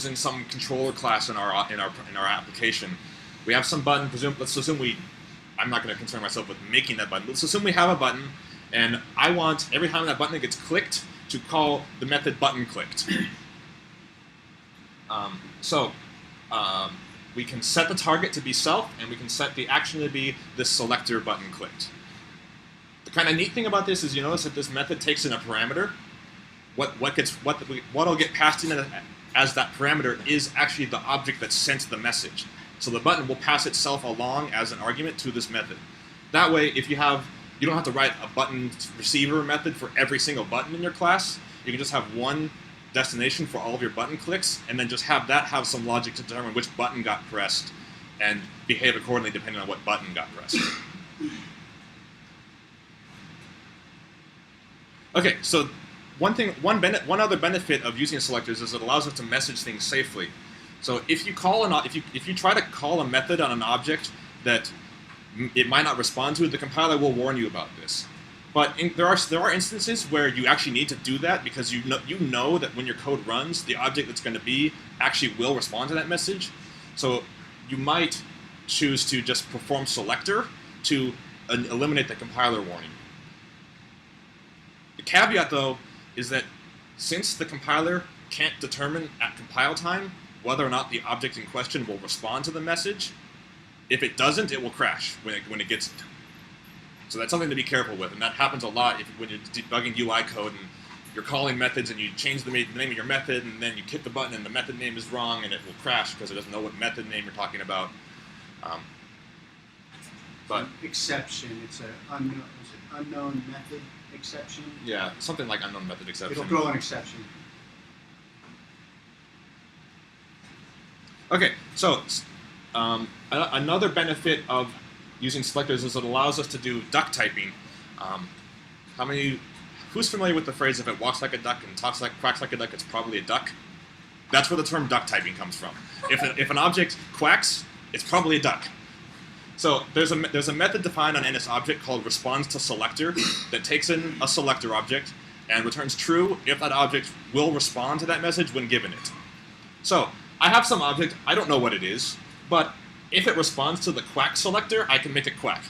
in some controller class in our application. We have some button. Let's assume I'm not going to concern myself with making that button. Let's assume we have a button, and I want every time that button gets clicked to call the method button clicked. We can set the target to be self, and we can set the action to be this selector button clicked. The kind of neat thing about this is you notice that this method takes in a parameter. What'll get passed in as that parameter is actually the object that sent the message. So the button will pass itself along as an argument to this method. That way, if you don't have to write a button receiver method for every single button in your class. You can just have one destination for all of your button clicks, and then just have that have some logic to determine which button got pressed and behave accordingly depending on what button got pressed. Okay, so one other benefit of using selectors is it allows us to message things safely. So if you try to call a method on an object that it might not respond to, the compiler will warn you about this. But there are instances where you actually need to do that because you know that when your code runs, the object that's going to be actually will respond to that message. So you might choose to just perform selector to eliminate the compiler warning. The caveat, though, is that since the compiler can't determine at compile time whether or not the object in question will respond to the message, if it doesn't, it will crash when it gets it. So that's something to be careful with, and that happens a lot when you're debugging UI code and you're calling methods and you change the name of your method and then you hit the button and the method name is wrong and it will crash because it doesn't know what method name you're talking about. But exception, it's an unknown method exception? Yeah, something like unknown method exception. It'll throw an exception. Okay, so another benefit of using selectors is it allows us to do duck typing. Who's familiar with the phrase, if it walks like a duck and quacks like a duck, it's probably a duck? That's where the term duck typing comes from. If an object quacks, it's probably a duck. So there's a method defined on NSObject called responds to selector that takes in a selector object and returns true if that object will respond to that message when given it. So I have some object, I don't know what it is, but if it responds to the quack selector, I can make it quack.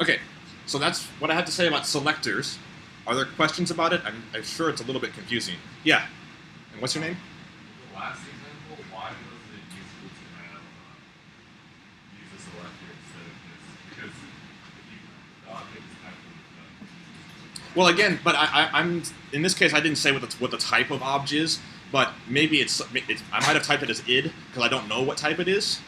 Okay, so that's what I have to say about selectors. Are there questions about it? I'm sure it's a little bit confusing. Yeah. And what's your name? The last example, why was it useful to have use a selector instead of this? Because the object is typed. Well, again, but I'm in this case I didn't say what the type of obj is, but maybe I might have typed it as id because I don't know what type it is.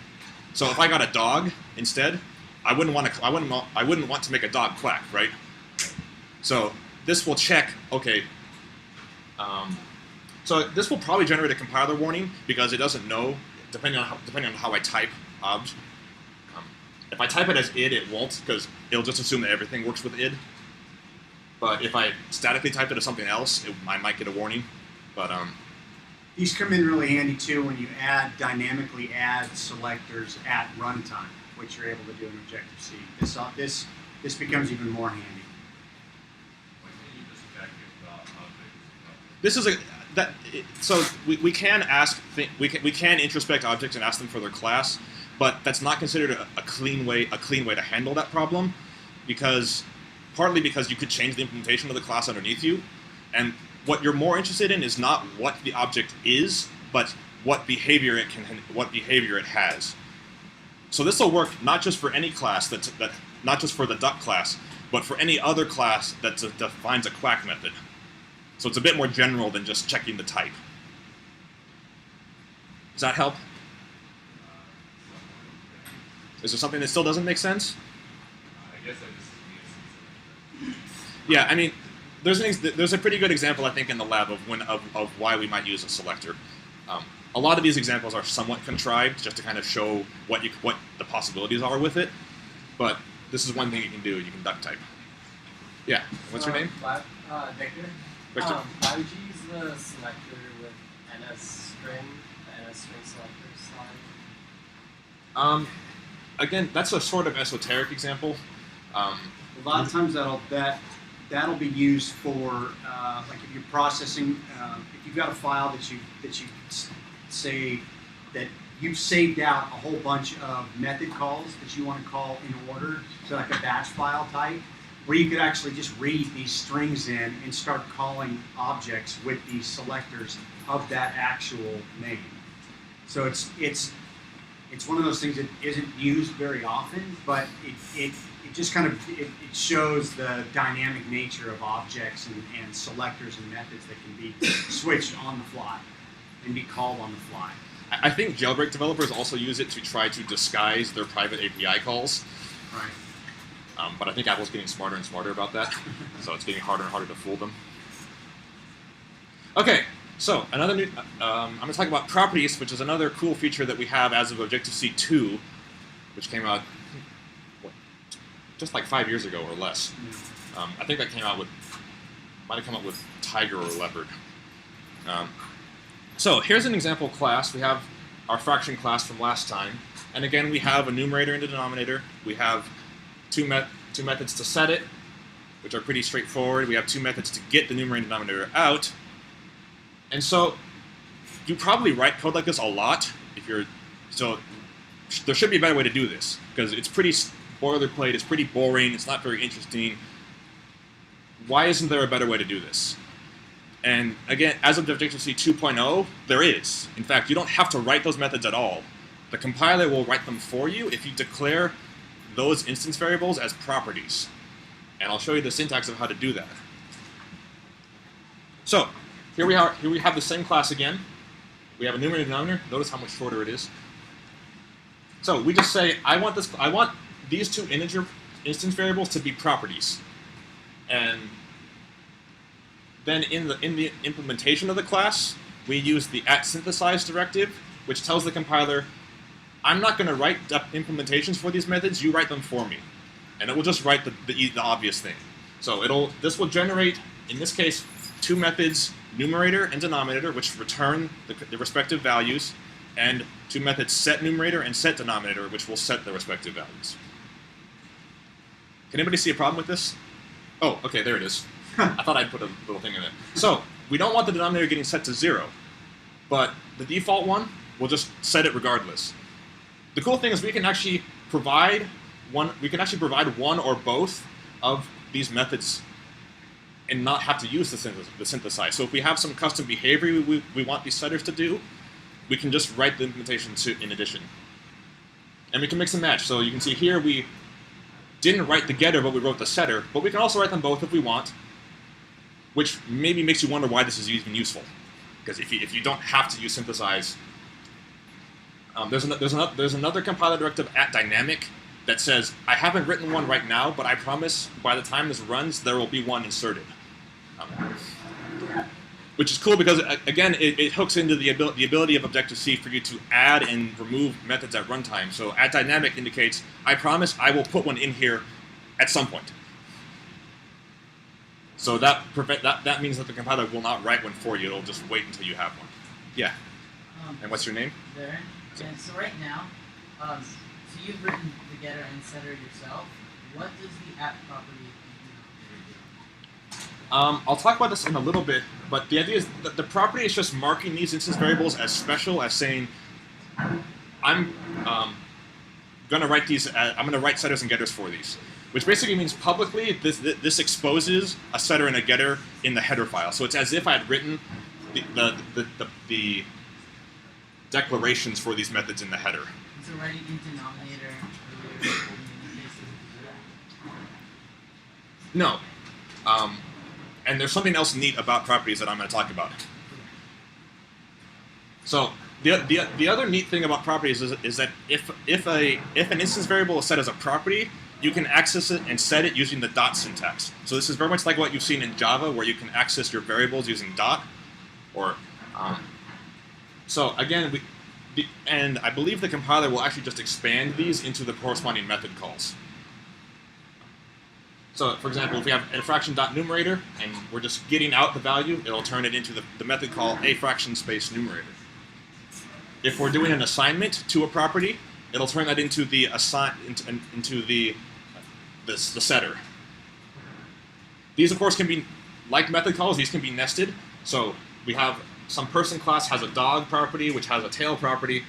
So if I got a dog instead, I wouldn't want to make a dog quack, right? So this will check. Okay. So this will probably generate a compiler warning because it doesn't know depending on how I type obj. If I type it as id, it won't because it'll just assume that everything works with id. But if I statically type it as something else, I might get a warning. But these come in really handy too when you dynamically add selectors at runtime, which you're able to do in Objective-C. This becomes even more handy. Why can't you just check if this is so we can we can introspect objects and ask them for their class, but that's not considered a clean way to handle that problem, partly because you could change the implementation of the class underneath you, and what you're more interested in is not what the object is, but what behavior it has. So this will work not just for any class not just for the duck class, but for any other class that defines a quack method. So it's a bit more general than just checking the type. Does that help? Is there something that still doesn't make sense? I guess I just Yeah, I mean, there's a pretty good example I think in the lab of why we might use a selector. A lot of these examples are somewhat contrived just to kind of show what the possibilities are with it, but this is one thing you can do. You can duck type. Yeah. What's your name? Victor. Victor. Why would you use the selector with NSString, the NSString selector slide? Again, that's a sort of esoteric example. A lot of times that that'll be used for like if you're processing, if you've got a file that you say that you've saved out a whole bunch of method calls that you want to call in order, so like a batch file type, where you could actually just read these strings in and start calling objects with these selectors of that actual name. So it's one of those things that isn't used very often, but it just kind of it shows the dynamic nature of objects and selectors and methods that can be switched on the fly and be called on the fly. I think jailbreak developers also use it to try to disguise their private API calls. Right. But I think Apple's getting smarter and smarter about that, so it's getting harder and harder to fool them. Okay, so another new, I'm going to talk about properties, which is another cool feature that we have as of Objective-C 2, which came out just like 5 years ago or less. I think that might have come out with Tiger or Leopard. So here's an example class. We have our fraction class from last time, and again we have a numerator and a denominator. We have two methods to set it, which are pretty straightforward. We have two methods to get the numerator and denominator out. And so you probably write code like this a lot. So there should be a better way to do this, because it's pretty boilerplate, it's pretty boring, it's not very interesting. Why isn't there a better way to do this? And again, as of Objective-C 2.0, there is. In fact, you don't have to write those methods at all. The compiler will write them for you if you declare those instance variables as properties. And I'll show you the syntax of how to do that. So here we have the same class again. We have a numerator and denominator. Notice how much shorter it is. So we just say, I want these two integer instance variables to be properties. And then in the implementation of the class, we use the @synthesize directive, which tells the compiler, I'm not going to write implementations for these methods, you write them for me. And it will just write the obvious thing. So this will generate, in this case, two methods, numerator and denominator, which return the respective values, and two methods, set numerator and set denominator, which will set the respective values. Can anybody see a problem with this? Oh, okay, there it is. I thought I'd put a little thing in there. So we don't want the denominator getting set to 0, but the default one, we'll just set it regardless. The cool thing is we can actually provide one or both of these methods and not have to use the synthesize. So if we have some custom behavior we want these setters to do, we can just write the implementation in addition. And we can mix and match. So you can see here we didn't write the getter, but we wrote the setter. But we can also write them both if we want, which maybe makes you wonder why this is even useful. Because if you don't have to use synthesize, there's another compiler directive @dynamic that says, I haven't written one right now, but I promise by the time this runs, there will be one inserted. Which is cool because, again, it hooks into the ability of Objective-C for you to add and remove methods at runtime. So @dynamic indicates, I promise I will put one in here at some point. So that means that the compiler will not write one for you. It'll just wait until you have one. Yeah. And what's your name? There. And so right now, so you've written the getter and setter yourself. What does the property do? I'll talk about this in a little bit, but the idea is that the property is just marking these instance variables as special, as saying, I'm going to write these. I'm going to write setters and getters for these, which basically means publicly this exposes a setter and a getter in the header file. So it's as if I had written the declarations for these methods in the header. So writing in denominator earlier in the case of No. And there's something else neat about properties that I'm going to talk about. So the other neat thing about properties is that if an instance variable is set as a property, you can access it and set it using the dot syntax. So this is very much like what you've seen in Java, where you can access your variables using dot. So again, and I believe the compiler will actually just expand these into the corresponding method calls. So, for example, if we have a fraction.numerator and we're just getting out the value, it'll turn it into the method call a fraction space numerator. If we're doing an assignment to a property, it'll turn that into the setter. These, of course, can be, like method calls, these can be nested. So we have some person class has a dog property, which has a tail property.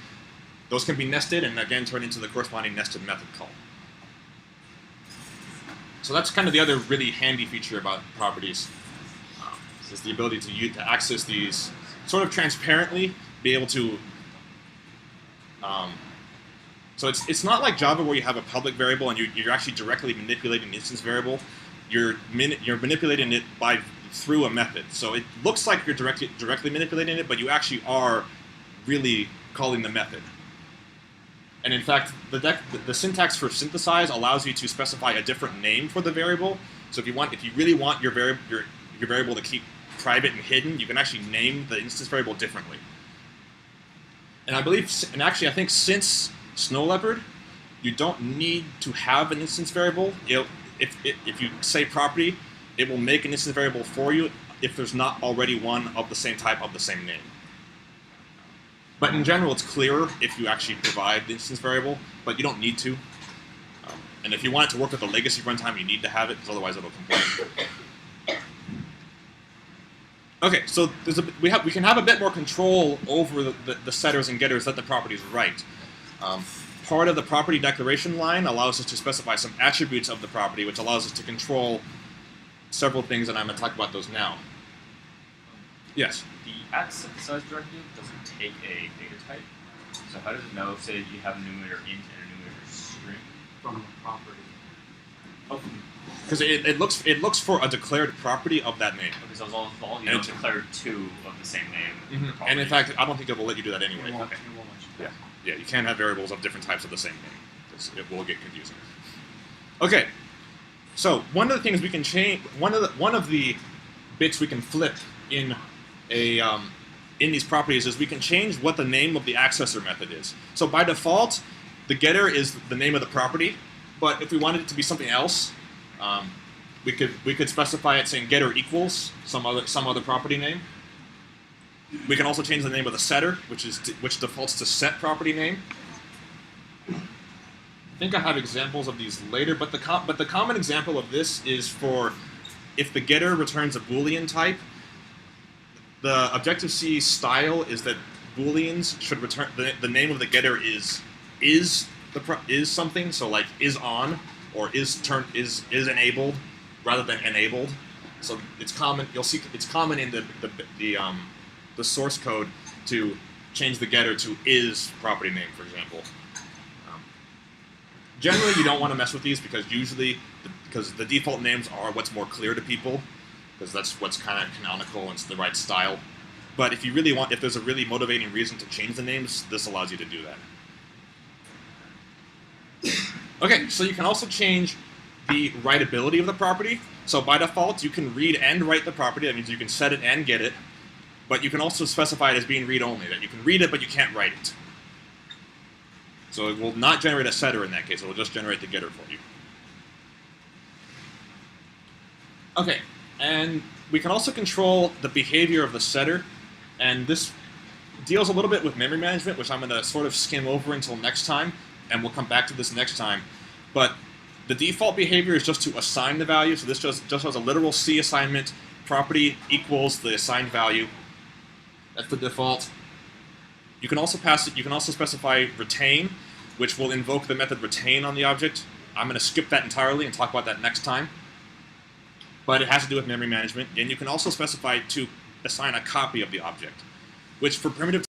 Those can be nested and again turn into the corresponding nested method call. So that's kind of the other really handy feature about properties, is the ability to access these sort of transparently, be able to. So it's not like Java where you have a public variable and you're actually directly manipulating the instance variable. You're manipulating it through a method. So it looks like you're directly manipulating it, but you actually are really calling the method. And in fact, the syntax for synthesize allows you to specify a different name for the variable. So if you really want your variable to keep private and hidden, you can actually name the instance variable differently. And I think since Snow Leopard, you don't need to have an instance variable. If you say property, it will make an instance variable for you if there's not already one of the same type of the same name. But in general, it's clearer if you actually provide the instance variable, but you don't need to. And if you want it to work with the legacy runtime, you need to have it, because otherwise it'll complain. Okay, so we can have a bit more control over the setters and getters that the properties write. Part of the property declaration line allows us to specify some attributes of the property, which allows us to control several things, and I'm going to talk about those now. Yes? The @synthesize directive doesn't take a data type. So how does it know, say, you have a numerator int and a numerator string? From the property. Oh, Because it looks for a declared property of that name. okay, so all you know, declared two of the same name. And in fact, I don't think it will let you do that anyway. It won't Okay. let you. Yeah, you can't have variables of different types of the same name. It will get confusing. Okay, so one of the things we can change, one of the bits we can flip in these properties is we can change what the name of the accessor method is. So by default, the getter is the name of the property, but if we wanted it to be something else, we could specify it saying getter equals some other property name. We can also change the name of the setter, which defaults to set property name. I think I have examples of these later, but the common example of this is for if the getter returns a Boolean type. The Objective-C style is that Booleans should return the name of the getter is something, so like is on or is enabled rather than enabled. So it's common. You'll see it's common in the source code to change the getter to is property name, for example. Generally, you don't want to mess with these because the default names are what's more clear to people, because that's what's kind of canonical and it's the right style. But if there's a really motivating reason to change the names, this allows you to do that. Okay, so you can also change the writability of the property. So by default, you can read and write the property. That means you can set it and get it. But you can also specify it as being read-only, that you can read it, but you can't write it. So it will not generate a setter in that case. It will just generate the getter for you. Okay, and we can also control the behavior of the setter. And this deals a little bit with memory management, which I'm going to sort of skim over until next time. And we'll come back to this next time. But the default behavior is just to assign the value. So this just has a literal C assignment. Property equals the assigned value. That's the default. You can also specify retain, which will invoke the method retain on the object. I'm going to skip that entirely and talk about that next time. But it has to do with memory management. And you can also specify to assign a copy of the object, which for primitive